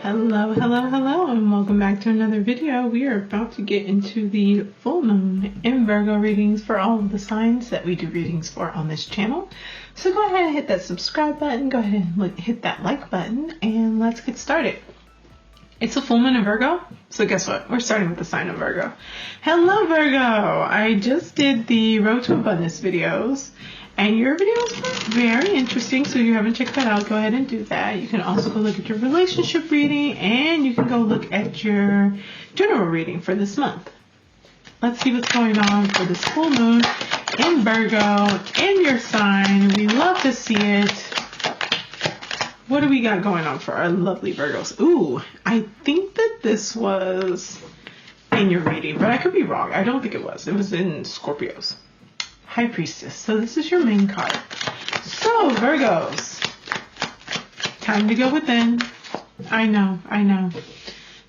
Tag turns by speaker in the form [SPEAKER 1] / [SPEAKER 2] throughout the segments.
[SPEAKER 1] Hello, hello, hello, and welcome back to another video. We are about to get into the full moon in Virgo readings for all of the signs that we do readings for on this channel. So go ahead and hit that subscribe button, go ahead and hit that like button, and let's get started. It's a full moon in Virgo, so guess what? We're starting with the sign of Virgo. Hello, Virgo! I just did the Road to Abundance videos, and your videos were very interesting, so if you haven't checked that out, go ahead and do that. You can also go look at your relationship reading, and you can go look at your general reading for this month. Let's see what's going on for this full moon in Virgo, in your sign. We love to see it. What do we got going on for our lovely Virgos? Ooh, I think that this was in your reading, but I could be wrong. I don't think it was. It was in Scorpio's. High Priestess. So this is your main card. So Virgos, time to go within. I know.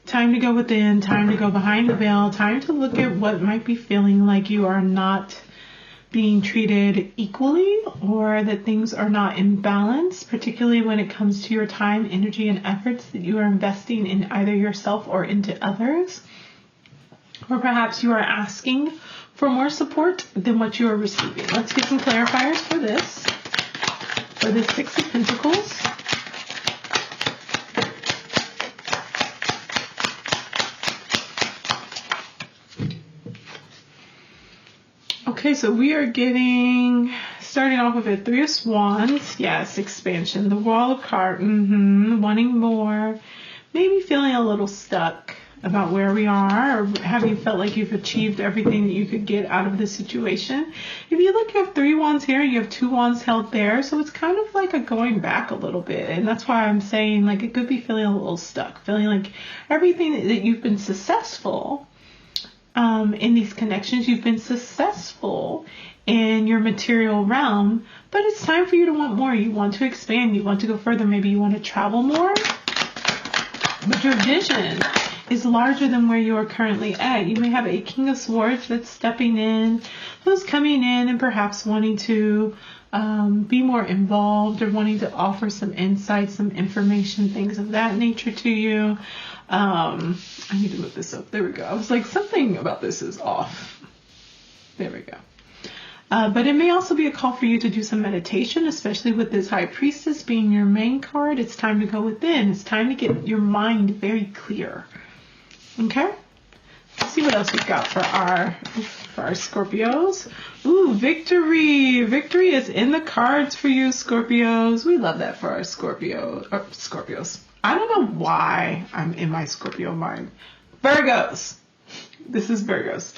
[SPEAKER 1] Time to go within, time to go behind the veil, time to look at what might be feeling like you are not being treated equally, or that things are not in balance, particularly when it comes to your time, energy, and efforts that you are investing in either yourself or into others. Or perhaps you are asking for more support than what you are receiving. Let's get some clarifiers for this. For this Six of Pentacles. Okay, so we are starting off with a Three of Wands. Yes, expansion. The Wall of Cards. Wanting more. Maybe feeling a little stuck about where we are, or have you felt like you've achieved everything that you could get out of this situation? If you look, you have 3 wands here, you have 2 wands held there, so it's kind of like a going back a little bit, and that's why I'm saying like it could be feeling a little stuck, feeling like everything that you've been successful in these connections, you've been successful in your material realm, but it's time for you to want more. You want to expand, you want to go further, maybe you want to travel more, but your vision is larger than where you are currently at. You may have a King of Swords that's stepping in, who's coming in and perhaps wanting to be more involved, or wanting to offer some insight, some information, things of that nature to you. I need to move this up. There we go. I was like, something about this is off. There we go. But it may also be a call for you to do some meditation, especially with this High Priestess being your main card. It's time to go within. It's time to get your mind very clear. Okay, let's see what else we've got for our Scorpios. Ooh, victory. Victory is in the cards for you, Scorpios. We love that for our Scorpios. I don't know why I'm in my Scorpio mind. Virgos. This is Virgos.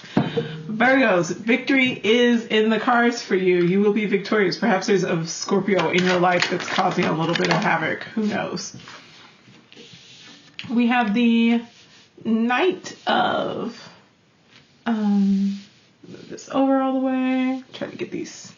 [SPEAKER 1] Virgos, victory is in the cards for you. You will be victorious. Perhaps there's a Scorpio in your life that's causing a little bit of havoc. Who knows? We have the Knight of, move this over all the way, try to get these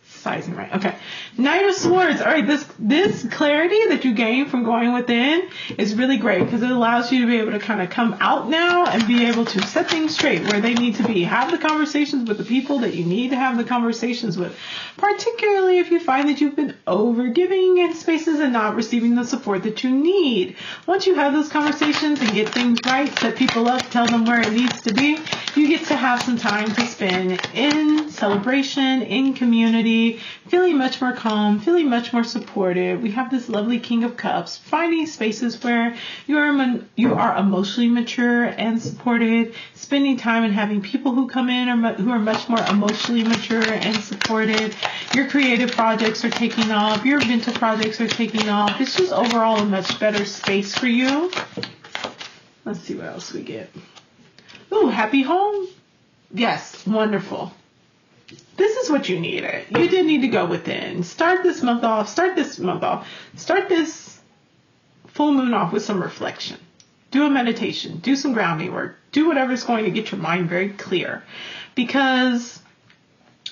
[SPEAKER 1] sizing right. Okay, Knight of Swords. All right, this clarity that you gain from going within is really great, because it allows you to be able to kind of come out now and be able to set things straight where they need to be. Have the conversations with the people that you need to have the conversations with, particularly if you find that you've been overgiving in spaces and not receiving the support that you need. Once you have those conversations and get things right, set people up, tell them where it needs to be, you get to have some time to spend in celebration, in community, feeling much more calm, feeling much more supportive. We have this lovely King of Cups, finding spaces where you are emotionally mature and supported, spending time and having people who come in who are much more emotionally mature and supported. Your creative projects are taking off. Your mental projects are taking off. It's just overall a much better space for you. Let's see what else we get. Ooh, happy home. Yes, wonderful. This is what you needed. You did need to go within. Start this full moon off with some reflection. Do a meditation. Do some grounding work. Do whatever's going to get your mind very clear. Because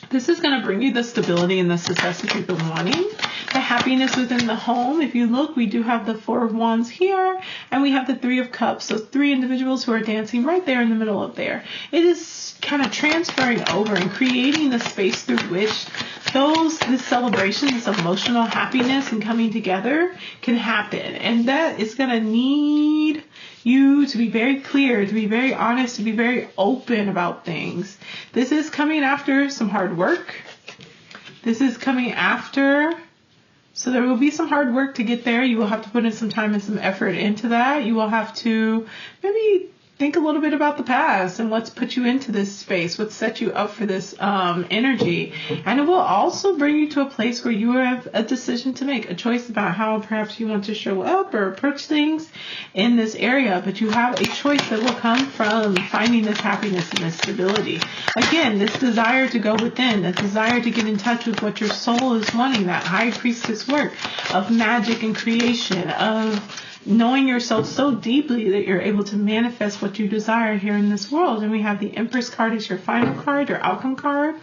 [SPEAKER 1] this is going to bring you the stability and the success that you've been wanting. The happiness within the home. If you look, we do have the 4 of Wands here, and we have the 3 of Cups. So 3 individuals who are dancing right there in the middle of there. It is kind of transferring over and creating the space through which this celebration, this emotional happiness and coming together can happen. And that is going to need you to be very clear, to be very honest, to be very open about things. This is coming after some hard work. This is coming after, so there will be some hard work to get there. You will have to put in some time and some effort into that. You will have to maybe think a little bit about the past and what's put you into this space, what set you up for this energy. And it will also bring you to a place where you have a decision to make, a choice about how perhaps you want to show up or approach things in this area. But you have a choice that will come from finding this happiness and this stability. Again, this desire to go within, the desire to get in touch with what your soul is wanting, that high priestess work of magic and creation, of knowing yourself so deeply that you're able to manifest what you desire here in this world. And we have the Empress card as your final card, your outcome card.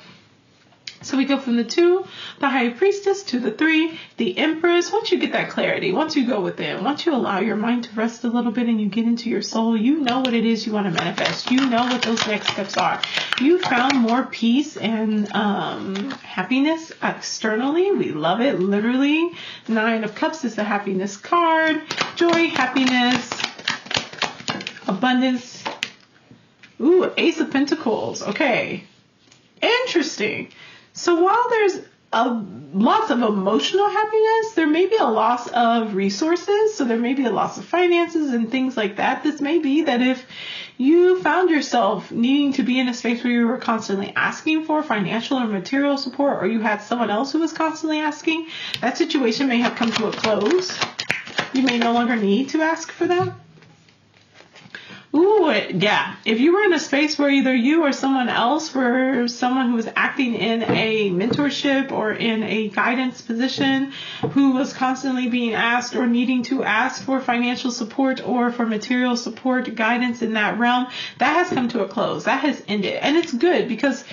[SPEAKER 1] So we go from the 2, the High Priestess, to the 3, the Empress. Once you get that clarity, once you go within, once you allow your mind to rest a little bit and you get into your soul, you know what it is you want to manifest. You know what those next steps are. You found more peace and happiness externally. We love it, literally. 9 of Cups is the happiness card. Joy, happiness, abundance. Ooh, Ace of Pentacles. Okay. Interesting. So while there's lots of emotional happiness, there may be a loss of resources. So there may be a loss of finances and things like that. This may be that if you found yourself needing to be in a space where you were constantly asking for financial or material support, or you had someone else who was constantly asking, that situation may have come to a close. You may no longer need to ask for that. Ooh, yeah. If you were in a space where either you or someone else were someone who was acting in a mentorship or in a guidance position, who was constantly being asked or needing to ask for financial support or for material support, guidance in that realm, that has come to a close. That has ended. And it's good because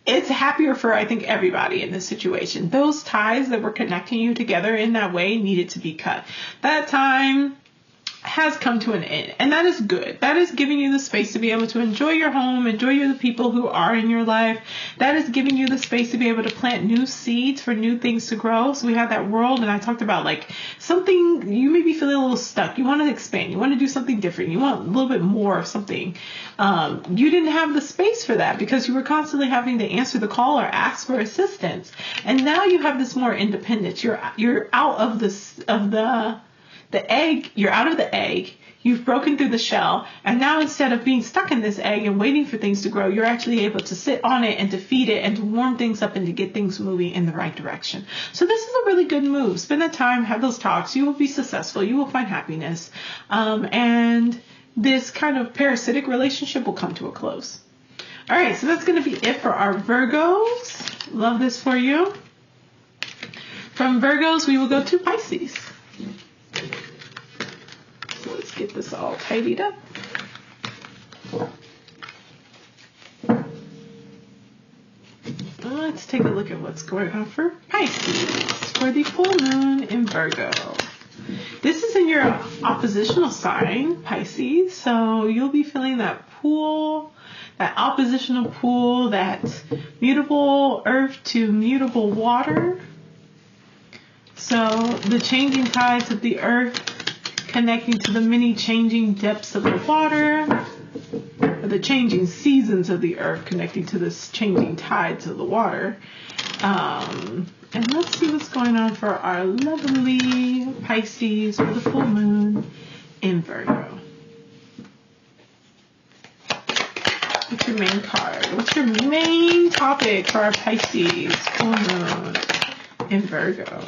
[SPEAKER 1] it's happier for, I think, everybody in this situation. Those ties that were connecting you together in that way needed to be cut. That time has come to an end, and that is good. That is giving you the space to be able to enjoy your home, enjoy the people who are in your life. That is giving you the space to be able to plant new seeds for new things to grow. So we have that world, and I talked about like something, you may be feeling a little stuck. You want to expand. You want to do something different. You want a little bit more of something. You didn't have the space for that because you were constantly having to answer the call or ask for assistance. And now you have this more independence. You're out of the egg, you're out of the egg, you've broken through the shell, and now instead of being stuck in this egg and waiting for things to grow, you're actually able to sit on it and to feed it and to warm things up and to get things moving in the right direction. So this is a really good move. Spend the time, have those talks. You will be successful. You will find happiness. And this kind of parasitic relationship will come to a close. All right, so that's going to be it for our Virgos. Love this for you. From Virgos, we will go to Pisces. So let's get this all tidied up. Let's take a look at what's going on for Pisces for the full moon in Virgo. This is in your oppositional sign, Pisces, so you'll be feeling that pull, that oppositional pull, that mutable earth to mutable water. So the changing tides of the earth connecting to the many changing depths of the water, or the changing seasons of the earth connecting to the changing tides of the water. And let's see what's going on for our lovely Pisces for the full moon in Virgo. What's your main card? What's your main topic for our Pisces full moon in Virgo?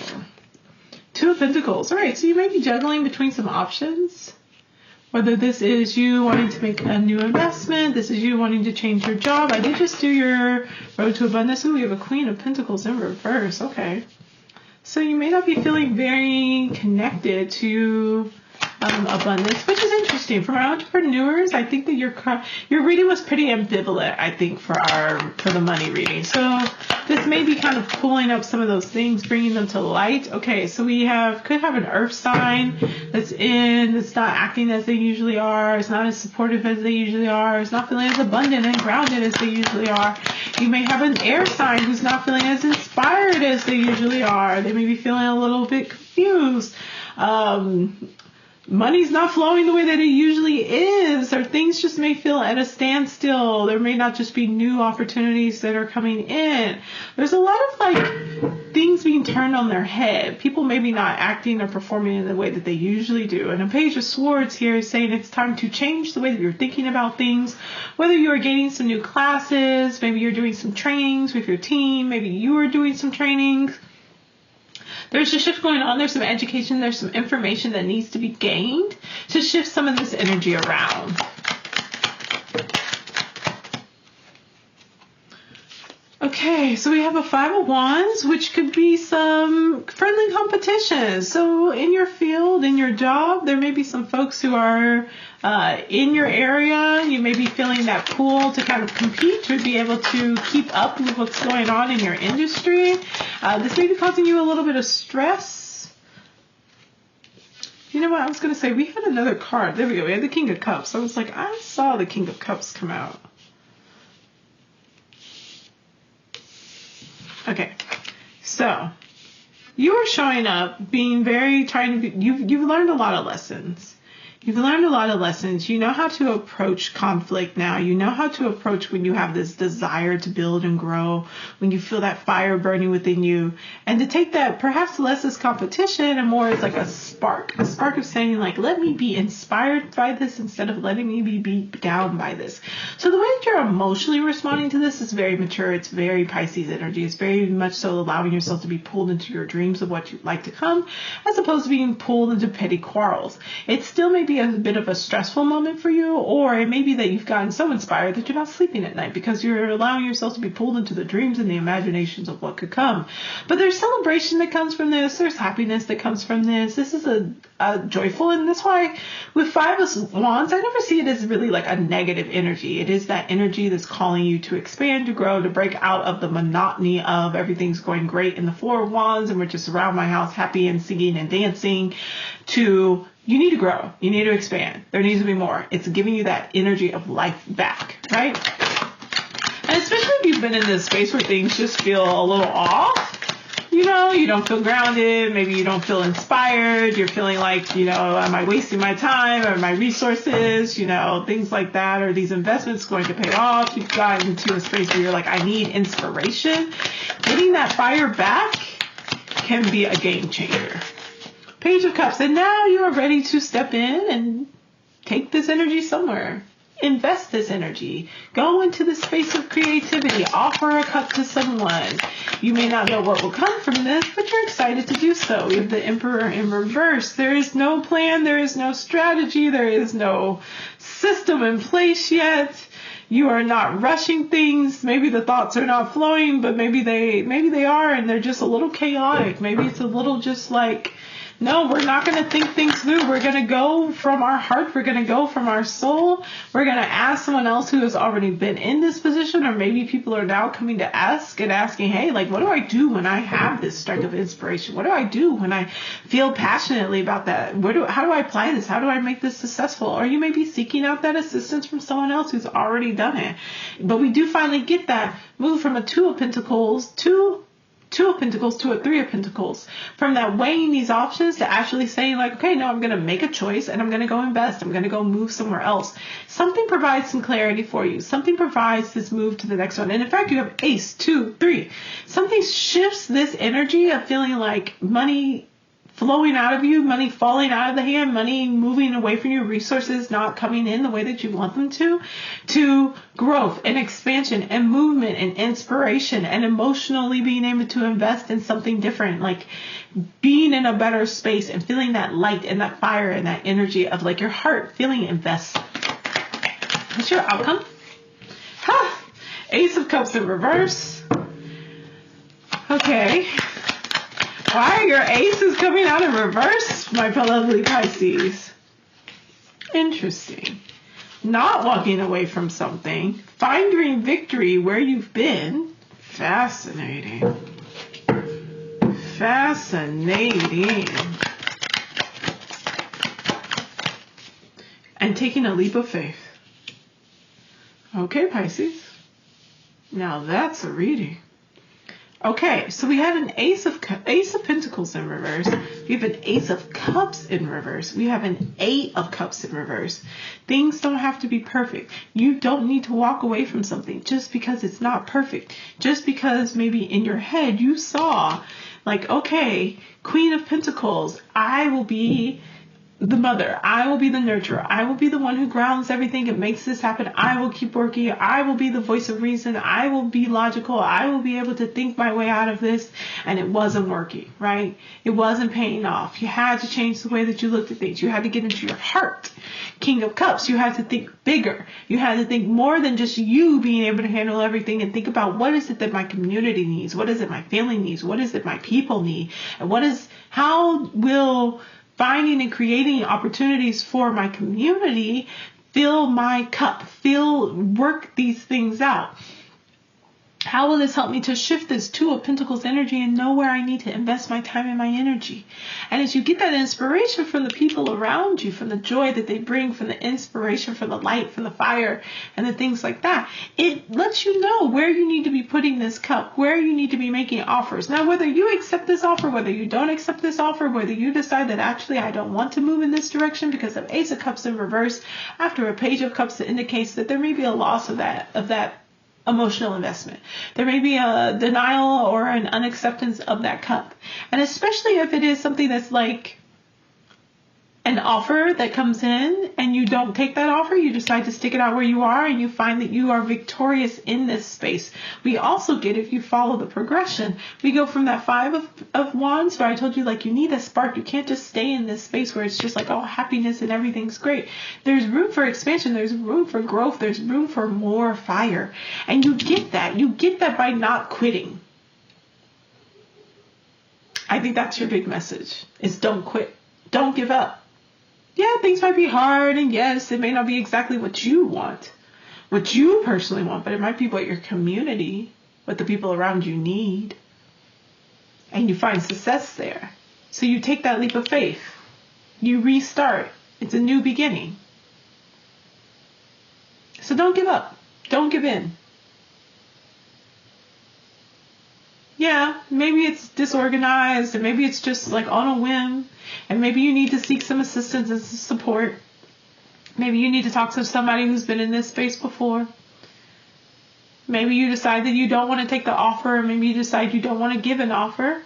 [SPEAKER 1] 2 of Pentacles. All right, so you may be juggling between some options. Whether this is you wanting to make a new investment, this is you wanting to change your job. I did just do your road to abundance. Ooh, we have a Queen of Pentacles in reverse. Okay. So you may not be feeling very connected to abundance, which is interesting. For our entrepreneurs, I think that your reading was pretty ambivalent, I think, for the money reading. So this may be kind of pulling up some of those things, bringing them to light. Okay, so we could have an earth sign that's not acting as they usually are. It's not as supportive as they usually are. It's not feeling as abundant and grounded as they usually are. You may have an air sign who's not feeling as inspired as they usually are. They may be feeling a little bit confused. Money's not flowing the way that it usually is, or things just may feel at a standstill. There may not just be new opportunities that are coming in. There's a lot of things being turned on their head. People maybe not acting or performing in the way that they usually do. And a Page of Swords here is saying it's time to change the way that you're thinking about things. Whether you are gaining some new classes, maybe you're doing some trainings with your team, maybe you are doing some trainings. There's a shift going on. There's some education. There's some information that needs to be gained to shift some of this energy around. Okay, so we have a Five of Wands, which could be some friendly competition. So in your field, in your job, there may be some folks who are in your area. You may be feeling that pull to kind of compete, to be able to keep up with what's going on in your industry. This may be causing you a little bit of stress. You know what? I was going to say, we had another card. There we go. We had the King of Cups. I was like, I saw the King of Cups come out. Okay, so you are showing up being you've learned a lot of lessons. You've learned a lot of lessons. You know how to approach conflict now. You know how to approach when you have this desire to build and grow, when you feel that fire burning within you, and to take that perhaps less as competition and more as like a spark of saying like, let me be inspired by this instead of letting me be beat down by this. So the way that you're emotionally responding to this is very mature. It's very Pisces energy. It's very much so allowing yourself to be pulled into your dreams of what you'd like to come, as opposed to being pulled into petty quarrels. It still may be a bit of a stressful moment for you, or it may be that you've gotten so inspired that you're not sleeping at night because you're allowing yourself to be pulled into the dreams and the imaginations of what could come. But there's celebration that comes from this. There's happiness that comes from this. This is a joyful, and that's why with Five of Wands, I never see it as really like a negative energy. It is that energy that's calling you to expand, to grow, to break out of the monotony of everything's going great in the Four of Wands and we're just around my house happy and singing and dancing, to you need to grow. You need to expand. There needs to be more. It's giving you that energy of life back, right? And especially if you've been in this space where things just feel a little off, you know, you don't feel grounded. Maybe you don't feel inspired. You're feeling like, you know, am I wasting my time or my resources? You know, things like that. Are these investments going to pay off? You've gotten into a space where you're like, I need inspiration. Getting that fire back can be a game changer. Page of Cups, and now you are ready to step in and take this energy somewhere. Invest this energy. Go into the space of creativity. Offer a cup to someone. You may not know what will come from this, but you're excited to do so. We have the Emperor in reverse. There is no plan. There is no strategy. There is no system in place yet. You are not rushing things. Maybe the thoughts are not flowing, but maybe they are, and they're just a little chaotic. Maybe it's a little just like, no, we're not going to think things through. We're going to go from our heart. We're going to go from our soul. We're going to ask someone else who has already been in this position, or maybe people are now coming to ask and asking, hey, like, what do I do when I have this strike of inspiration? What do I do when I feel passionately about that? How do I apply this? How do I make this successful? Or you may be seeking out that assistance from someone else who's already done it. But we do finally get that move from a Two of Pentacles to a Three of Pentacles, from that weighing these options to actually saying like, okay, no, I'm going to make a choice and I'm going to go invest. I'm going to go move somewhere else. Something provides some clarity for you. Something provides this move to the next one. And in fact, you have Ace, 2, 3. Something shifts this energy of feeling like money flowing out of you, money falling out of the hand, money moving away from you, resources not coming in the way that you want them to growth and expansion and movement and inspiration and emotionally being able to invest in something different, like being in a better space and feeling that light and that fire and that energy of like your heart feeling invest. What's your outcome? Ace of Cups in reverse. Okay. Why are your aces coming out in reverse, my lovely Pisces? Interesting. Not walking away from something. Finding victory where you've been. Fascinating. Fascinating. And taking a leap of faith. Okay, Pisces. Now that's a reading. Okay, so we have an Ace of Pentacles in reverse. We have an Ace of Cups in reverse. We have an Eight of Cups in reverse. Things don't have to be perfect. You don't need to walk away from something just because it's not perfect. Just because maybe in your head you saw, like, okay, Queen of Pentacles, I will be the mother. I will be the nurturer. I will be the one who grounds everything and makes this happen. I will keep working. I will be the voice of reason. I will be logical. I will be able to think my way out of this. And it wasn't working, right? It wasn't paying off. You had to change the way that you looked at things. You had to get into your heart. King of Cups, you had to think bigger. You had to think more than just you being able to handle everything, and think about, what is it that my community needs? What is it my family needs? What is it my people need? And how will finding and creating opportunities for my community fill my cup, work these things out? How will this help me to shift this Two of Pentacles energy and know where I need to invest my time and my energy? And as you get that inspiration from the people around you, from the joy that they bring, from the inspiration, from the light, from the fire, and the things like that, it lets you know where you need to be putting this cup, where you need to be making offers. Now, whether you accept this offer, whether you don't accept this offer, whether you decide that actually I don't want to move in this direction because of Ace of Cups in reverse after a Page of Cups that indicates that there may be a loss of that emotional investment. There may be a denial or an unacceptance of that cup. And especially if it is something that's like an offer that comes in and you don't take that offer, you decide to stick it out where you are and you find that you are victorious in this space. We also get, if you follow the progression, we go from that Five of Wands where I told you, like, you need a spark. You can't just stay in this space where it's just like, oh, happiness and everything's great. There's room for expansion. There's room for growth. There's room for more fire. And you get that. You get that by not quitting. I think that's your big message, is don't quit. Don't give up. Yeah, things might be hard, and yes, it may not be exactly what you want, what you personally want, but it might be what your community, what the people around you need, and you find success there. So you take that leap of faith. You restart. It's a new beginning. So don't give up. Don't give in. Yeah, maybe it's disorganized, and maybe it's just like on a whim. And maybe you need to seek some assistance and support. Maybe you need to talk to somebody who's been in this space before. Maybe you decide that you don't want to take the offer. Or maybe you decide you don't want to give an offer.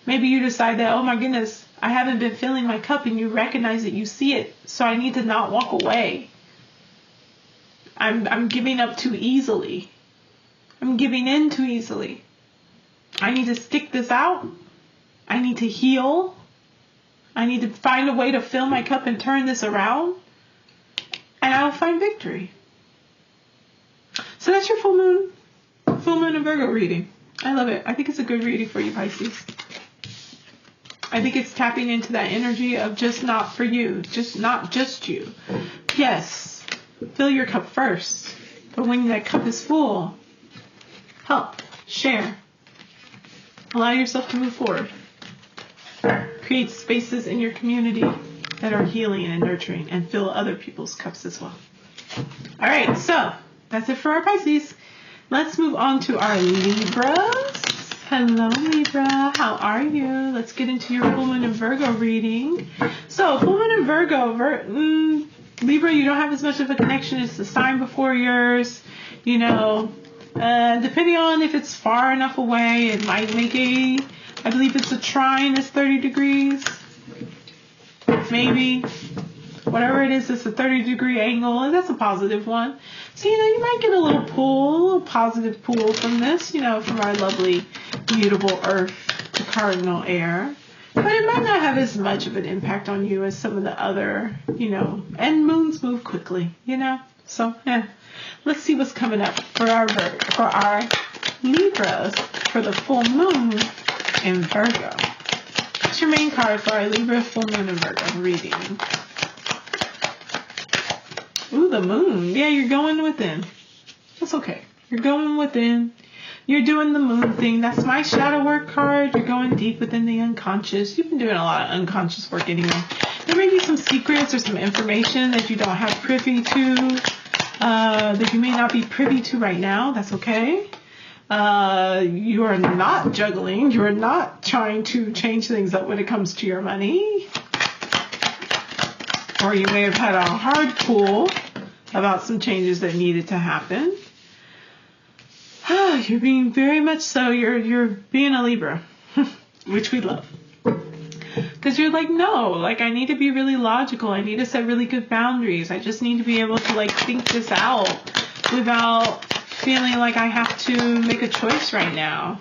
[SPEAKER 1] Maybe you decide that, oh my goodness, I haven't been filling my cup, and you recognize it, you see it. So I need to not walk away. I'm giving up too easily. I'm giving in too easily. I need to stick this out. I need to heal. I need to find a way to fill my cup and turn this around, and I will find victory. So that's your full moon and Virgo reading. I love it. I think it's a good reading for you, Pisces. I think it's tapping into that energy of just not for you, just not just you. Yes, fill your cup first, but when that cup is full, help, share, allow yourself to move forward. Create spaces in your community that are healing and nurturing, and fill other people's cups as well. All right, so that's it for our Pisces. Let's move on to our Libras. Hello, Libra. How are you? Let's get into your full moon and Virgo reading. So, full moon and Virgo. Libra, you don't have as much of a connection. It's the sign before yours. You know, depending on if it's far enough away, it might make I believe it's a trine is 30 degrees. Maybe. Whatever it is, it's a 30-degree angle, and that's a positive one. So, you might get a little positive pull from this, from our lovely, mutable earth to cardinal air. But it might not have as much of an impact on you as some of the other, and moons move quickly, So, let's see what's coming up for our Libras for the full moon in Virgo. What's your main card for our Libra full moon in Virgo reading? Ooh, the moon. Yeah, you're going within. That's okay. You're going within. You're doing the moon thing. That's my shadow work card. You're going deep within the unconscious. You've been doing a lot of unconscious work anyway. There may be some secrets or some information that you don't have privy to, that you may not be privy to right now. That's okay. You are not juggling. You are not trying to change things up when it comes to your money. Or you may have had a hard pull about some changes that needed to happen. You're being very much so. You're being a Libra, which we love. Because you're like, no, like I need to be really logical. I need to set really good boundaries. I just need to be able to like think this out without feeling like I have to make a choice right now.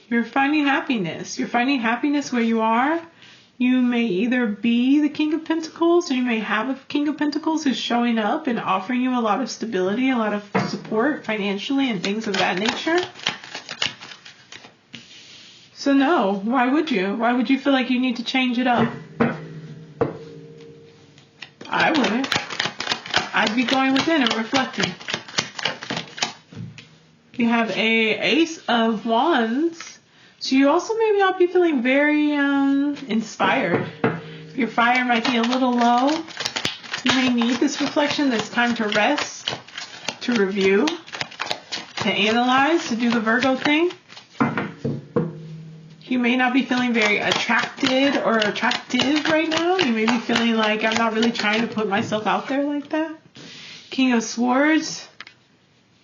[SPEAKER 1] You're finding happiness. You're finding happiness where you are. You may either be the King of Pentacles, or you may have a King of Pentacles who's showing up and offering you a lot of stability, a lot of support financially and things of that nature. So no, why would you? Why would you feel like you need to change it up? I wouldn't. I'd be going within and reflecting. You have a Ace of Wands. So you also may not be feeling very inspired. Your fire might be a little low. You may need this reflection. That's time to rest, to review, to analyze, to do the Virgo thing. You may not be feeling very attracted or attractive right now. You may be feeling like I'm not really trying to put myself out there like that. King of Swords.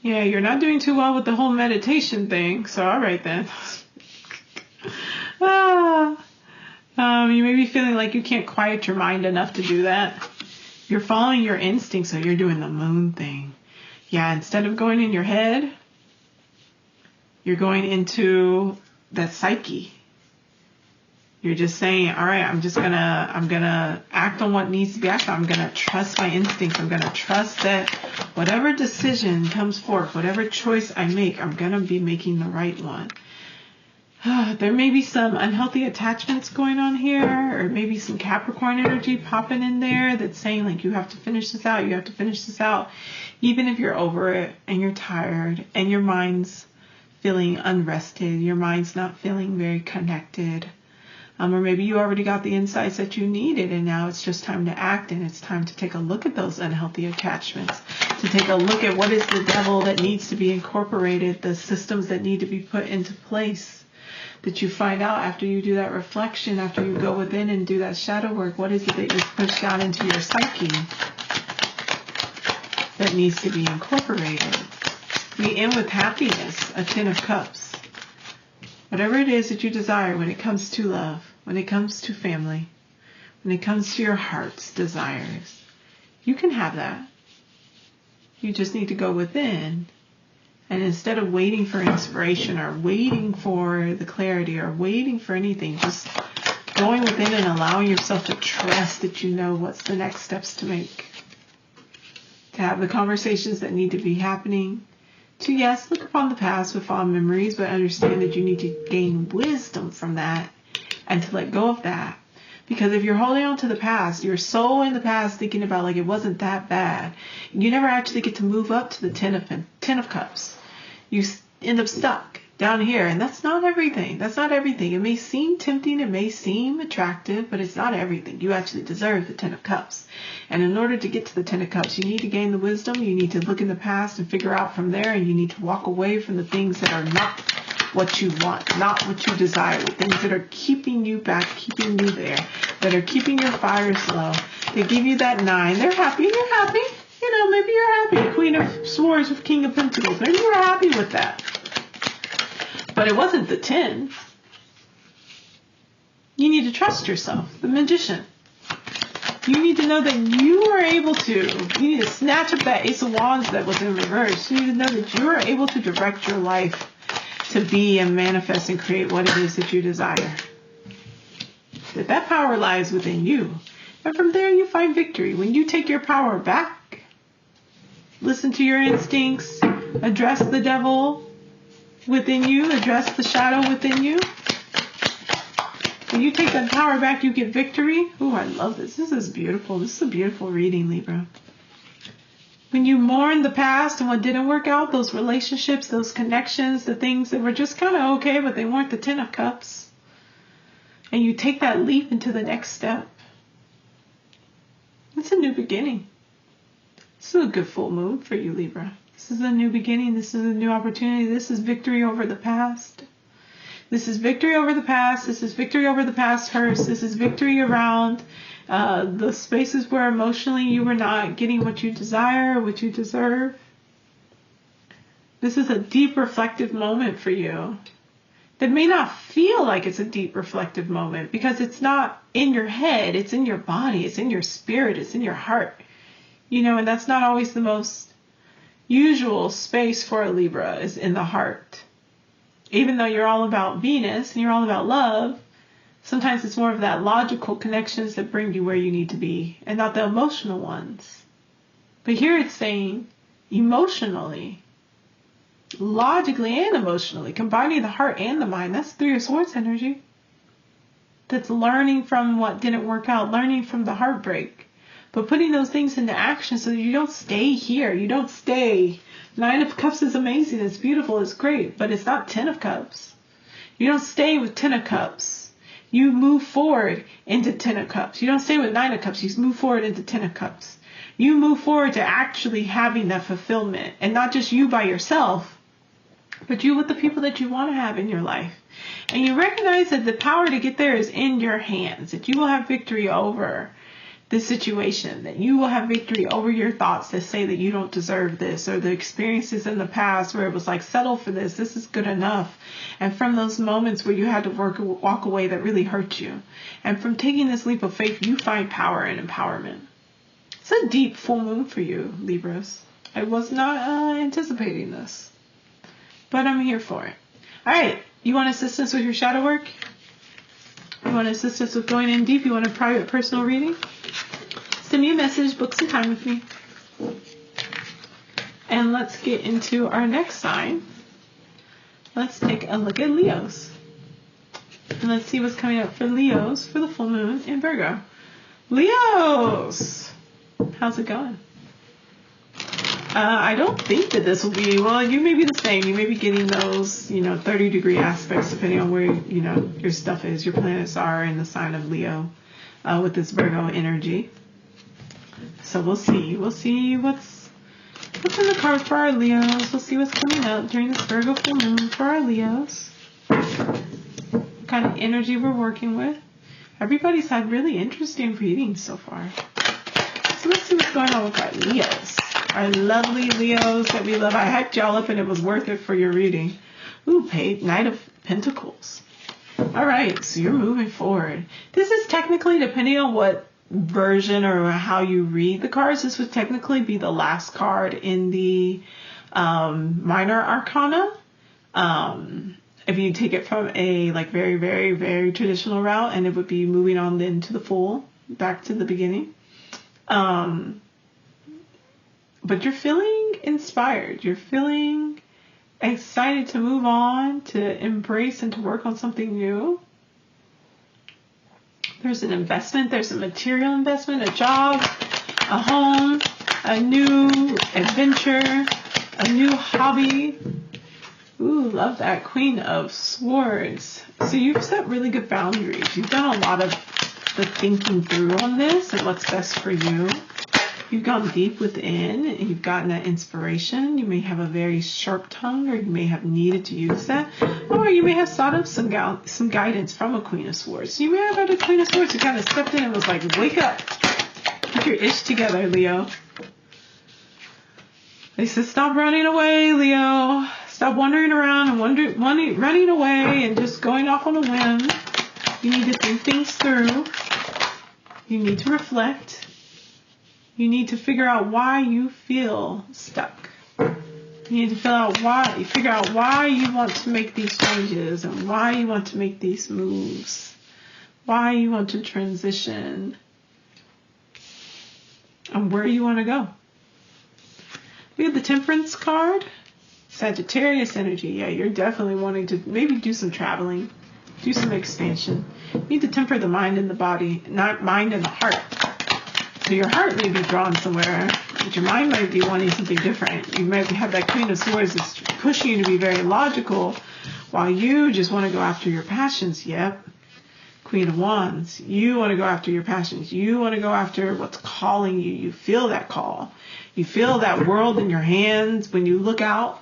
[SPEAKER 1] Yeah, you're not doing too well with the whole meditation thing. So all right then. You may be feeling like you can't quiet your mind enough to do that. You're following your instincts, so you're doing the moon thing. Yeah, instead of going in your head, you're going into that psyche. You're just saying, all right, I'm gonna act on what needs to be acted on. I'm gonna trust my instincts. I'm gonna trust that whatever decision comes forth, whatever choice I make, I'm gonna be making the right one. There may be some unhealthy attachments going on here, or maybe some Capricorn energy popping in there that's saying like, you have to finish this out, you have to finish this out, even if you're over it and you're tired and your mind's feeling unrested, your mind's not feeling very connected, or maybe you already got the insights that you needed and now it's just time to act, and it's time to take a look at those unhealthy attachments, to take a look at what is the devil that needs to be incorporated, the systems that need to be put into place. That you find out after you do that reflection, after you go within and do that shadow work, what is it that you've pushed down into your psyche that needs to be incorporated? Be in with happiness, a 10 of cups. Whatever it is that you desire when it comes to love, when it comes to family, when it comes to your heart's desires, you can have that. You just need to go within. And instead of waiting for inspiration or waiting for the clarity or waiting for anything, just going within and allowing yourself to trust that you know what's the next steps to make. To have the conversations that need to be happening. To, yes, look upon the past with fond memories, but understand that you need to gain wisdom from that and to let go of that. Because if you're holding on to the past, you're so in the past thinking about like it wasn't that bad. You never actually get to move up to the 10 of Cups. You end up stuck down here, and that's not everything. That's not everything. It may seem tempting, it may seem attractive, but it's not everything. You actually deserve the 10 of Cups. And in order to get to the 10 of Cups, you need to gain the wisdom. You need to look in the past and figure out from there, and you need to walk away from the things that are not what you want, not what you desire, the things that are keeping you back, keeping you there, that are keeping your fires low. They give you that 9. They're happy. You're happy. You know, maybe you're happy. Queen of Swords with King of Pentacles. Maybe you're happy with that. But it wasn't the 10. You need to trust yourself. The Magician. You need to know that you are able to. You need to snatch up that Ace of Wands that was in reverse. You need to know that you are able to direct your life to be and manifest and create what it is that you desire. That power lies within you. And from there you find victory. When you take your power back, listen to your instincts, address the devil within you, address the shadow within you, When you take that power back, you get victory. Ooh, I love this. This is beautiful. This is a beautiful reading, Libra. When you mourn the past and what didn't work out, those relationships, those connections, the things that were just kind of okay, but they weren't the 10 of Cups. And you take that leap into the next step. It's a new beginning. This is a good full moon for you, Libra. This is a new beginning. This is a new opportunity. This is victory over the past. This is victory over the past. This is victory over the past hurts. This is victory around the spaces where emotionally you were not getting what you desire, what you deserve. This is a deep reflective moment for you that may not feel like it's a deep reflective moment because it's not in your head, it's in your body, it's in your spirit, it's in your heart. You know, and that's not always the most usual space for a Libra, is in the heart. Even though you're all about Venus and you're all about love, sometimes it's more of that logical connections that bring you where you need to be and not the emotional ones. But here it's saying emotionally, logically and emotionally, combining the heart and the mind. That's Three of Swords energy. That's learning from what didn't work out, learning from the heartbreak, but putting those things into action so that you don't stay here. You don't stay. 9 of Cups is amazing. It's beautiful. It's great. But it's not 10 of Cups. You don't stay with 10 of Cups. You move forward into 10 of Cups. You don't stay with 9 of Cups. You move forward into 10 of Cups. You move forward to actually having that fulfillment. And not just you by yourself, but you with the people that you want to have in your life. And you recognize that the power to get there is in your hands. That you will have victory over this situation, that you will have victory over your thoughts that say that you don't deserve this, or the experiences in the past where it was like, settle for this, this is good enough. And from those moments where you had to walk away that really hurt you. And from taking this leap of faith, you find power and empowerment. It's a deep full moon for you, Libras. I was not anticipating this, but I'm here for it. All right. You want assistance with your shadow work? You want assistance with going in deep? You want a private personal reading? Send me a message, book some time with me. And let's get into our next sign. Let's take a look at Leos. And let's see what's coming up for Leos for the full moon in Virgo. Leos! How's it going? I don't think that this will be, well, you may be the same. You may be getting those, 30-degree aspects depending on where, your stuff is, your planets are in the sign of Leo with this Virgo energy. So we'll see. We'll see what's in the cards for our Leos. We'll see what's coming up during this Virgo full moon for our Leos. What kind of energy we're working with. Everybody's had really interesting readings so far. So let's see what's going on with our Leos. Our lovely Leos that we love. I hyped y'all up and it was worth it for your reading. Ooh, Knight of Pentacles. All right, so you're moving forward. This is technically, depending on what version or how you read the cards, this would technically be the last card in the minor arcana. If you take it from a very, very, very traditional route, and it would be moving on then to the full, back to the beginning. But you're feeling inspired. You're feeling excited to move on, to embrace and to work on something new. There's an investment. There's a material investment, a job, a home, a new adventure, a new hobby. Ooh, love that. Queen of Swords. So you've set really good boundaries. You've done a lot of the thinking through on this and what's best for you. You've gone deep within and you've gotten that inspiration. You may have a very sharp tongue, or you may have needed to use that, or you may have sought out some guidance from a Queen of Swords. So you may have had a Queen of Swords who kind of stepped in and was like, wake up, get your ish together, Leo. They said, stop running away, Leo. Stop wandering around and running away and just going off on a whim. You need to think things through. You need to reflect. You need to figure out why you feel stuck. You need to figure out why you want to make these changes and why you want to make these moves, why you want to transition, and where you want to go. We have the Temperance card, Sagittarius energy. Yeah, you're definitely wanting to maybe do some traveling. Do some expansion. You need to temper the mind and the body, not mind and the heart. So your heart may be drawn somewhere, but your mind might be wanting something different. You might have that Queen of Swords that's pushing you to be very logical, while you just want to go after your passions. Yep. Queen of Wands. You want to go after your passions. You want to go after what's calling you. You feel that call. You feel that world in your hands when you look out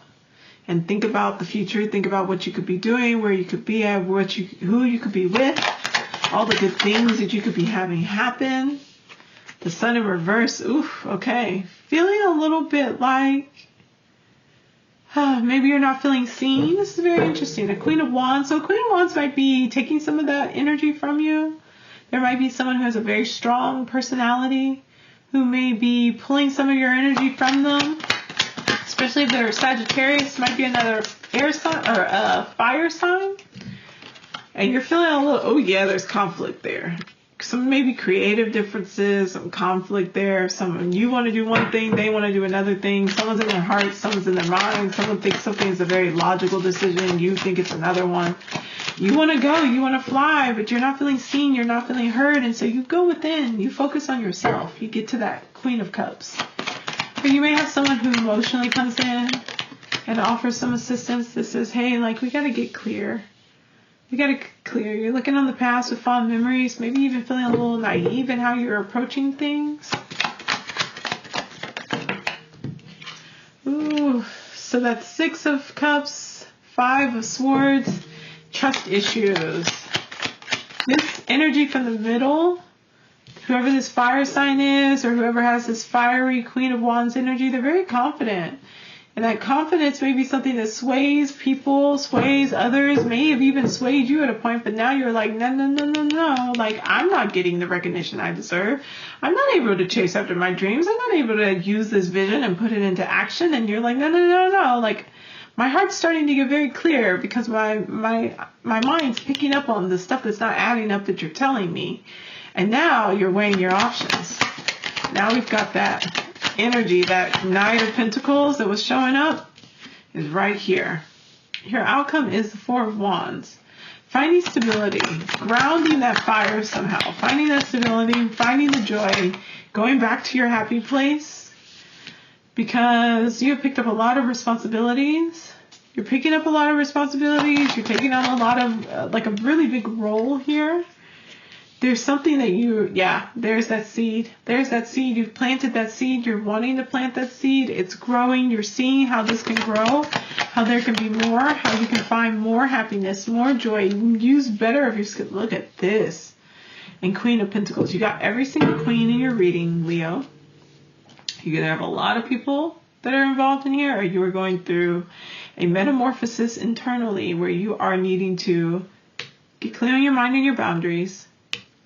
[SPEAKER 1] and think about the future. Think about what you could be doing, where you could be at, who you could be with, all the good things that you could be having happen. The Sun in reverse. Oof. Okay. Feeling a little bit like maybe you're not feeling seen. This is very interesting. The Queen of Wands. So Queen of Wands might be taking some of that energy from you. There might be someone who has a very strong personality who may be pulling some of your energy from them. Especially if they're Sagittarius. Might be another air sign or a fire sign. And you're feeling a little, oh yeah, there's conflict there. Some maybe creative differences, some conflict there. You want to do one thing, they want to do another thing. Someone's in their heart, someone's in their mind. Someone thinks something is a very logical decision. You think it's another one. You want to go, you want to fly, but you're not feeling seen, you're not feeling heard. And so you go within, you focus on yourself. You get to that Queen of Cups. But you may have someone who emotionally comes in and offers some assistance that says, hey, like, we got to get clear. You got to clear. You're looking on the past with fond memories, maybe even feeling a little naive in how you're approaching things. Ooh, so that's 6 of Cups, 5 of Swords, trust issues. This energy from the middle, whoever this fire sign is, or whoever has this fiery Queen of Wands energy, they're very confident. And that confidence may be something that sways people, sways others, may have even swayed you at a point, but now you're like, no. Like, I'm not getting the recognition I deserve. I'm not able to chase after my dreams. I'm not able to use this vision and put it into action. And you're like, no. Like, my heart's starting to get very clear because my mind's picking up on the stuff that's not adding up that you're telling me. And now you're weighing your options. Now we've got that energy, that Knight of Pentacles that was showing up is right here. Your outcome is the 4 of Wands. Finding stability, grounding that fire somehow, finding that stability, finding the joy, going back to your happy place, because you have picked up a lot of responsibilities. You're picking up a lot of responsibilities. You're taking on a lot of, like a really big role here. There's something that there's that seed. There's that seed. You've planted that seed. You're wanting to plant that seed. It's growing. You're seeing how this can grow, how there can be more, how you can find more happiness, more joy. You can use better of your skill. Look at this. And Queen of Pentacles. You got every single queen in your reading, Leo. You're going to have a lot of people that are involved in here, or you are going through a metamorphosis internally where you are needing to get clear on your mind and your boundaries.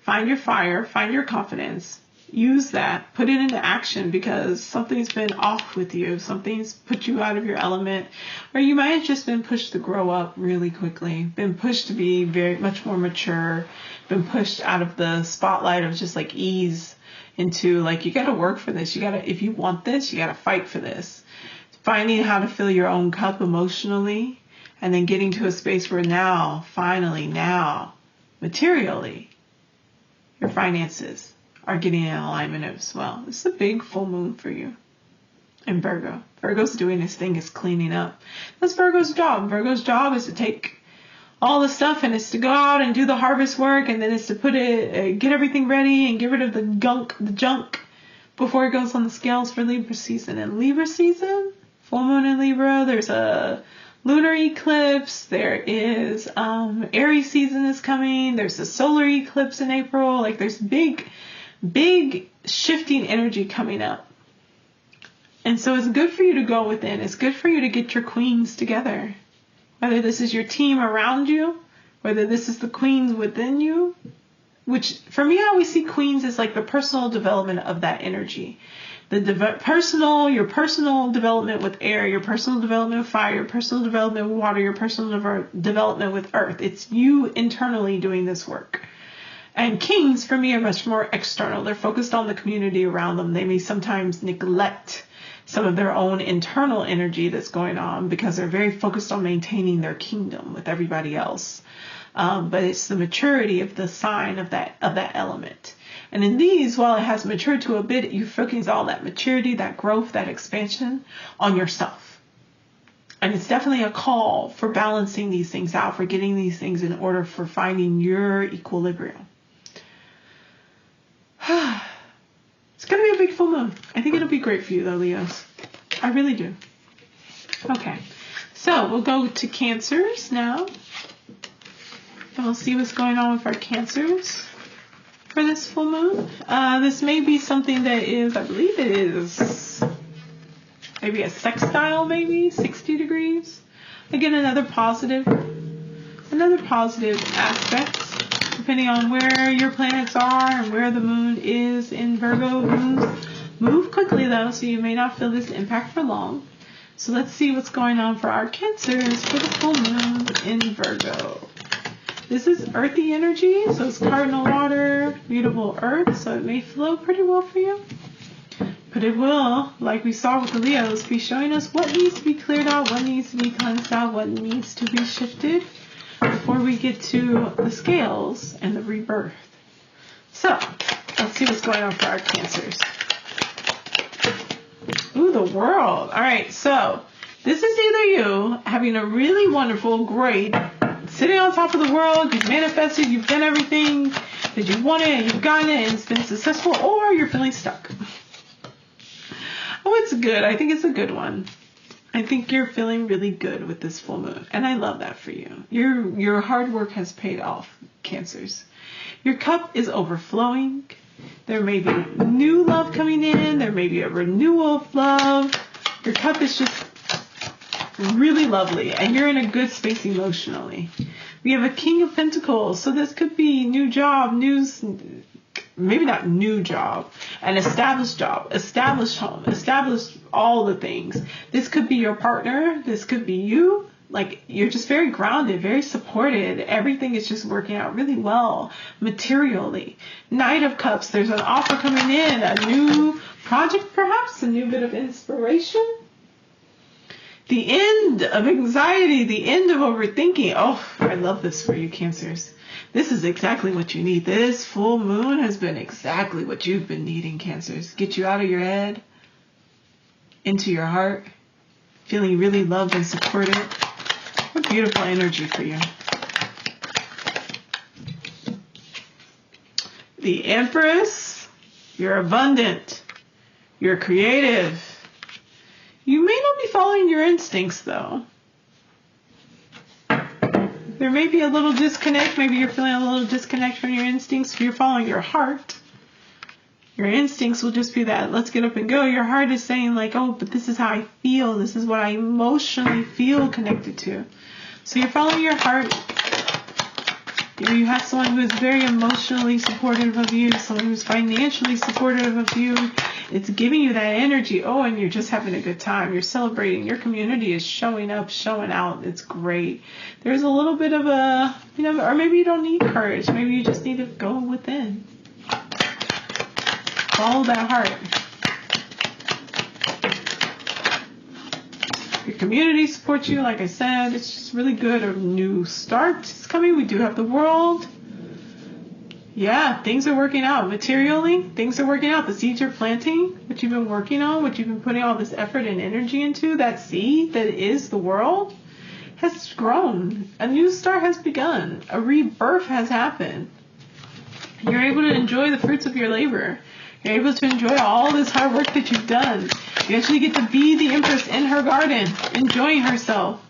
[SPEAKER 1] Find your fire, find your confidence, use that, put it into action because something's been off with you. Something's put you out of your element, or you might have just been pushed to grow up really quickly, been pushed to be very much more mature, been pushed out of the spotlight of just like ease into like, you got to work for this. If you want this, you got to fight for this. Finding how to fill your own cup emotionally, and then getting to a space where finally, materially, your finances are getting in alignment as well. This is a big full moon for you. And Virgo. Virgo's doing his thing, is cleaning up. That's Virgo's job. Virgo's job is to take all the stuff and it's to go out and do the harvest work, and then it's to get everything ready and get rid of the junk before it goes on the scales for Libra season. And Libra season, full moon in Libra, there's a lunar eclipse, there is Aries season is coming, there's a solar eclipse in April, like there's big shifting energy coming up. And so it's good for you to go within. It's good for you to get your queens together. Whether this is your team around you, whether this is the queens within you, which for me I always see queens as like the personal development of that energy. Your personal development with air, your personal development with fire, your personal development with water, your personal development with earth. It's you internally doing this work. And kings, for me, are much more external. They're focused on the community around them. They may sometimes neglect some of their own internal energy that's going on, because they're very focused on maintaining their kingdom with everybody else. But it's the maturity of the sign of that element. And in these, while it has matured to a bit, you focus all that maturity, that growth, that expansion on yourself. And it's definitely a call for balancing these things out, for getting these things in order, for finding your equilibrium. It's going to be a big full moon. I think it'll be great for you though, Leos. I really do. Okay. So we'll go to Cancers now. And we'll see what's going on with our Cancers for this full moon. This may be something that is, I believe it is, maybe a sextile, maybe 60 degrees. Again, another positive aspect, depending on where your planets are and where the moon is in Virgo. Moons move quickly though, so you may not feel this impact for long. So let's see what's going on for our Cancers for the full moon in Virgo. This is earthy energy, so it's cardinal water, mutable earth, so it may flow pretty well for you. But it will, like we saw with the Leos, be showing us what needs to be cleared out, what needs to be cleansed out, what needs to be shifted before we get to the scales and the rebirth. So, let's see what's going on for our Cancers. Ooh, the World. All right, so this is either you having a really wonderful, great, sitting on top of the world, you've manifested, you've done everything that you wanted, and you've gotten it, and it's been successful, or you're feeling stuck. Oh, it's good. I think it's a good one. I think you're feeling really good with this full moon, and I love that for you. Your hard work has paid off, Cancers. Your cup is overflowing. There may be new love coming in. There may be a renewal of love. Your cup is just really lovely, and you're in a good space emotionally. We have a King of Pentacles, so this could be new job, maybe not new job, an established job, established home, established all the things. This could be your partner, this could be you. Like, you're just very grounded, very supported. Everything is just working out really well materially. Knight of Cups, there's an offer coming in, a new project perhaps, a new bit of inspiration. The end of anxiety, the end of overthinking. Oh, I love this for you, Cancers. This is exactly what you need. This full moon has been exactly what you've been needing, Cancers. Get you out of your head, into your heart, feeling really loved and supported. What beautiful energy for you. The Empress, you're abundant, you're creative. You may not be following your instincts, though. There may be a little disconnect. Maybe you're feeling a little disconnect from your instincts. If you're following your heart, your instincts will just be that, let's get up and go. Your heart is saying like, oh, but this is how I feel. This is what I emotionally feel connected to. So you're following your heart. You have someone who is very emotionally supportive of you, someone who's financially supportive of you. It's giving you that energy. Oh, and you're just having a good time. You're celebrating. Your community is showing up, showing out. It's great. There's a little bit of a, or maybe you don't need courage. Maybe you just need to go within. Follow that heart. Your community supports you, like I said. It's just really good. A new start is coming. We do have the World. Yeah, things are working out. Materially, things are working out. The seeds you're planting, what you've been working on, what you've been putting all this effort and energy into, that seed that is the World has grown. A new start has begun. A rebirth has happened. You're able to enjoy the fruits of your labor. You're able to enjoy all this hard work that you've done. You actually get to be the Empress in her garden, enjoying herself.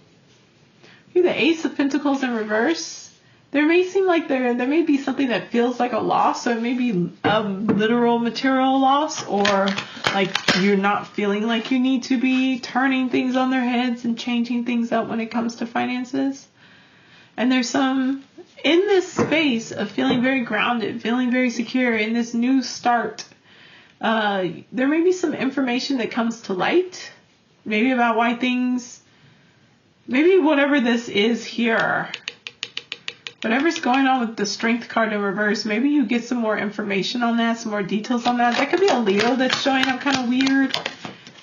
[SPEAKER 1] You're the Ace of Pentacles in reverse. There may seem like there may be something that feels like a loss. So it may be a literal material loss, or like you're not feeling like you need to be turning things on their heads and changing things up when it comes to finances. And there's some, in this space of feeling very grounded, feeling very secure in this new start, there may be some information that comes to light, maybe about why things, maybe whatever this is here, whatever's going on with the Strength card in reverse, maybe you get some more information on that, some more details on that. That could be a Leo that's showing up kind of weird.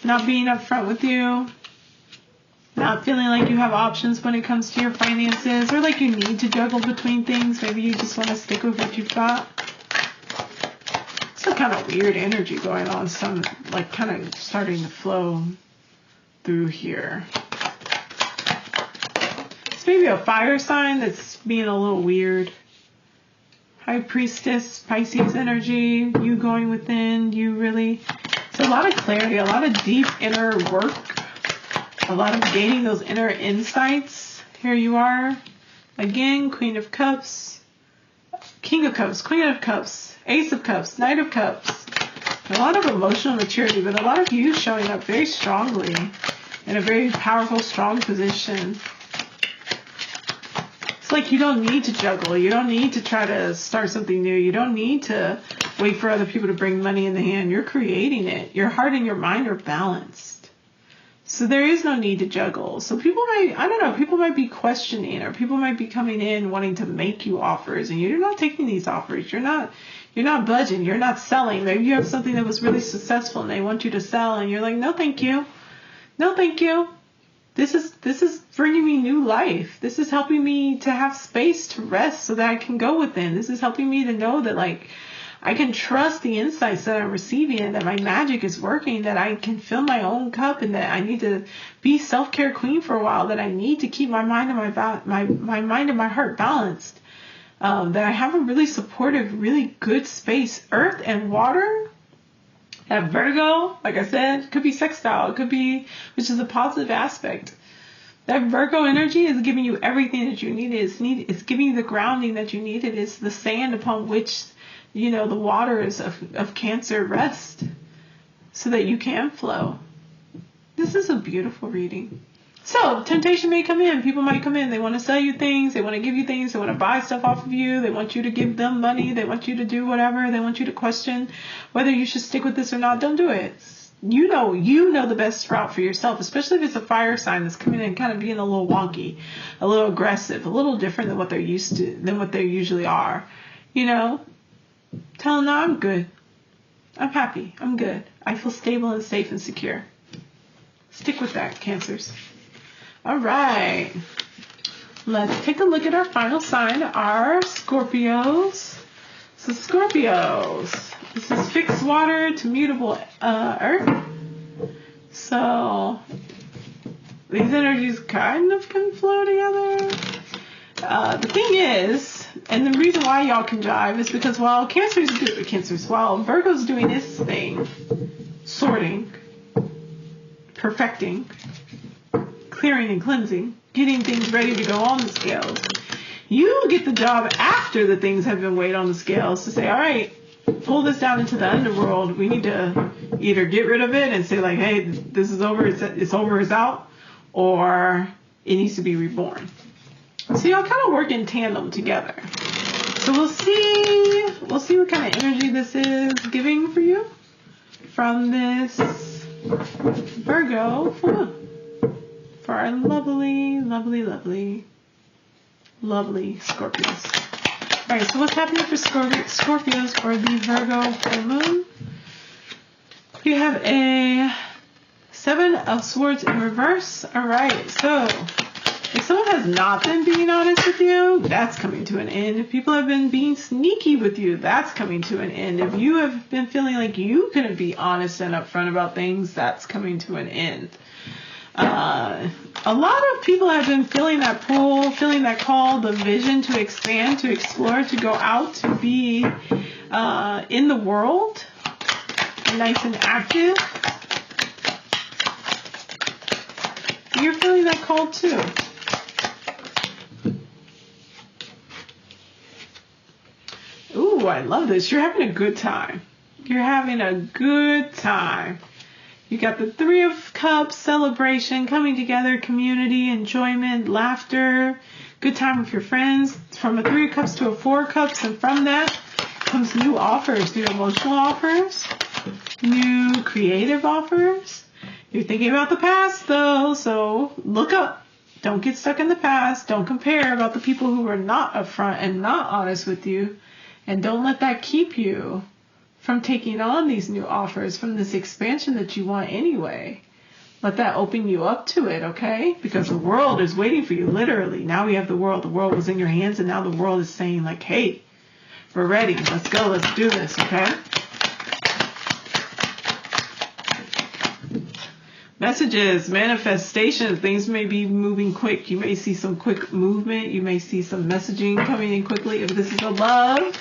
[SPEAKER 1] not being upfront with you, not feeling like you have options when it comes to your finances, or like you need to juggle between things. Maybe you just want to stick with what you've got. Some kind of weird energy going on, some like kind of starting to flow through here. It's maybe a fire sign that's being a little weird. High Priestess, Pisces energy, you going within, you really, it's a lot of clarity, a lot of deep inner work, a lot of gaining those inner insights. Here you are, again, Queen of Cups, King of Cups, Queen of Cups, Ace of Cups, Knight of Cups. A lot of emotional maturity, but a lot of you showing up very strongly in a very powerful, strong position. It's like you don't need to juggle. You don't need to try to start something new. You don't need to wait for other people to bring money in the hand. You're creating it. Your heart and your mind are balanced. So there is no need to juggle. So people might, I don't know, people might be questioning, or people might be coming in wanting to make you offers, and you're not taking these offers. You're not budging. You're not selling. Maybe you have something that was really successful and they want you to sell, and you're like, no, thank you. No, thank you. This is bringing me new life. This is helping me to have space to rest so that I can go within. This is helping me to know that, like, I can trust the insights that I'm receiving, and that my magic is working, that I can fill my own cup, and that I need to be self-care queen for a while, that I need to keep my mind and my mind and my heart balanced. That I have a really supportive, really good space. Earth and water. That Virgo, like I said, could be sextile. It could be, which is a positive aspect. That Virgo energy is giving you everything that you need. It's giving you the grounding that you need. It is the sand upon which, the waters of Cancer rest, so that you can flow. This is a beautiful reading. So, temptation may come in. People might come in. They want to sell you things. They want to give you things. They want to buy stuff off of you. They want you to give them money. They want you to do whatever. They want you to question whether you should stick with this or not. Don't do it. You know the best route for yourself, especially if it's a fire sign that's coming in kind of being a little wonky, a little aggressive, a little different than what they're used to, than what they usually are. Tell them, no, I'm good. I'm happy. I'm good. I feel stable and safe and secure. Stick with that, Cancers. All right. Let's take a look at our final sign, our Scorpios. So Scorpios, this is fixed water to mutable earth. So these energies kind of can flow together. The thing is, and the reason why y'all can jive is because while Virgo's doing his thing, sorting, perfecting, clearing and cleansing, getting things ready to go on the scales, you get the job after the things have been weighed on the scales to say, all right, pull this down into the underworld. We need to either get rid of it and say, like, hey, this is over, it's over, it's out, or it needs to be reborn. So y'all kind of work in tandem together. So we'll see what kind of energy this is giving for you from this Virgo for our lovely, lovely, lovely, lovely Scorpios. All right, so what's happening for Scorpios for the Virgo full moon? We have a 7 of Swords in reverse. All right, so if someone has not been being honest with you, that's coming to an end. If people have been being sneaky with you, that's coming to an end. If you have been feeling like you couldn't be honest and upfront about things, that's coming to an end. A lot of people have been feeling that pull, feeling that call, the vision to expand, to explore, to go out, to be in the world, nice and active. You're feeling that call too. Ooh, I love this. You're having a good time. You're having a good time. You got the 3 of Cups, celebration, coming together, community, enjoyment, laughter, good time with your friends. From a 3 of Cups to a 4 of Cups, and from that comes new offers, new emotional offers, new creative offers. You're thinking about the past, though, so look up. Don't get stuck in the past. Don't compare about the people who are not upfront and not honest with you. And don't let that keep you from taking on these new offers, from this expansion that you want anyway. Let that open you up to it, okay? Because the world is waiting for you, literally. Now we have the world. The world was in your hands, and now the world is saying, like, hey, we're ready. Let's go. Let's do this, okay? Messages, manifestations, things may be moving quick. You may see some quick movement. You may see some messaging coming in quickly. If this is a love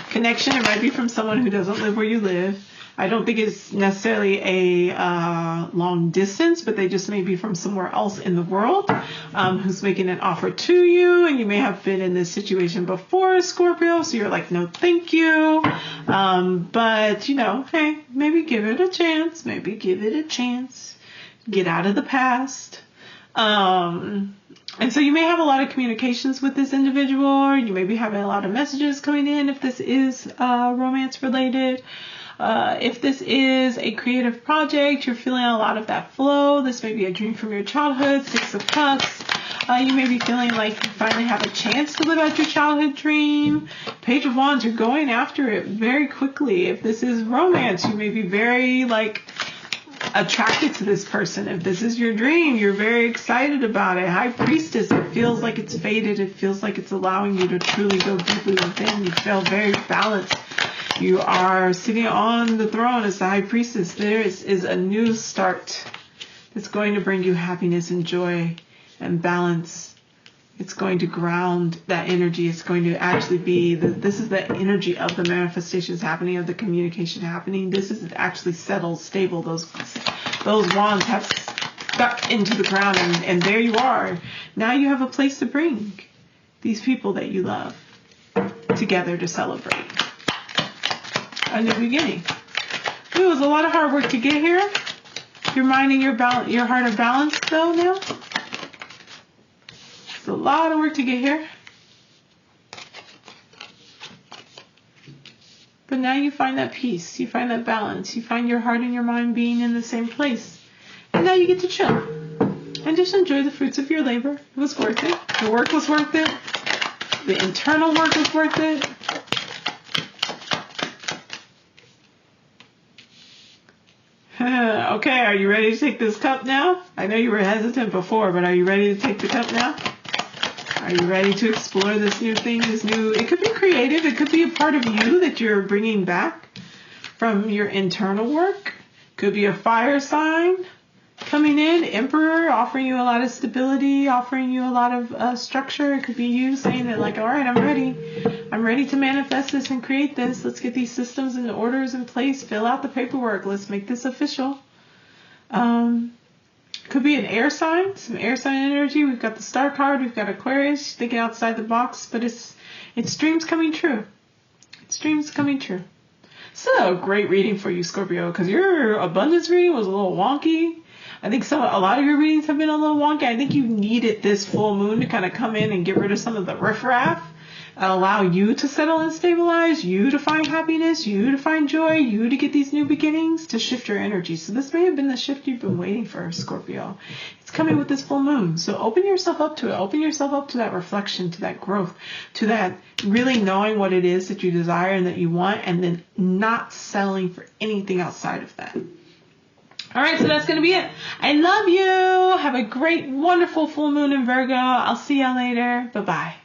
[SPEAKER 1] connection, it might be from someone who doesn't live where you live. I don't think it's necessarily a long distance, but they just may be from somewhere else in the world who's making an offer to you. And you may have been in this situation before, Scorpio, so you're like, no, thank you. But, you know, hey, maybe give it a chance. Maybe give it a chance. Get out of the past. And so you may have a lot of communications with this individual, or you may be having a lot of messages coming in if this is romance related. If this is a creative project, you're feeling a lot of that flow. This may be a dream from your childhood, 6 of Cups. You may be feeling like you finally have a chance to live out your childhood dream. Page of Wands, you're going after it very quickly. If this is romance, you may be very like attracted to this person. If this is your dream, you're very excited about it. High Priestess, it feels like it's faded. It feels like it's allowing you to truly go deeply within. You feel very balanced. You are sitting on the throne as the High Priestess. There is a new start that's going to bring you happiness and joy and balance. It's going to ground that energy. It's going to actually be, this is the energy of the manifestations happening, of the communication happening. This is actually settled, stable. Those wands have stuck into the ground, and there you are. Now you have a place to bring these people that you love together to celebrate a new beginning. It was a lot of hard work to get here. Your mind and your heart are balanced though now. It's a lot of work to get here. But now you find that peace. You find that balance. You find your heart and your mind being in the same place. And now you get to chill. And just enjoy the fruits of your labor. It was worth it. The work was worth it. The internal work was worth it. Okay, are you ready to take this cup now? I know you were hesitant before, but are you ready to take the cup now? Are you ready to explore this new thing, it could be creative, it could be a part of you that you're bringing back from your internal work. Could be a fire sign coming in, Emperor, offering you a lot of stability, offering you a lot of structure. It could be you saying that like, all right, I'm ready to manifest this and create this. Let's get these systems and orders in place, fill out the paperwork, let's make this official. Could be an air sign, some air sign energy. We've got the Star card, we've got Aquarius, thinking outside the box, but it's dreams coming true. It's dreams coming true. So, great reading for you, Scorpio, because your abundance reading was a little wonky. I think a lot of your readings have been a little wonky. I think you needed this full moon to kind of come in and get rid of some of the riffraff and allow you to settle and stabilize, you to find happiness, you to find joy, you to get these new beginnings, to shift your energy. So this may have been the shift you've been waiting for, Scorpio. It's coming with this full moon. So open yourself up to it. Open yourself up to that reflection, to that growth, to that really knowing what it is that you desire and that you want, and then not settling for anything outside of that. All right, so that's going to be it. I love you. Have a great, wonderful full moon in Virgo. I'll see y'all later. Bye-bye.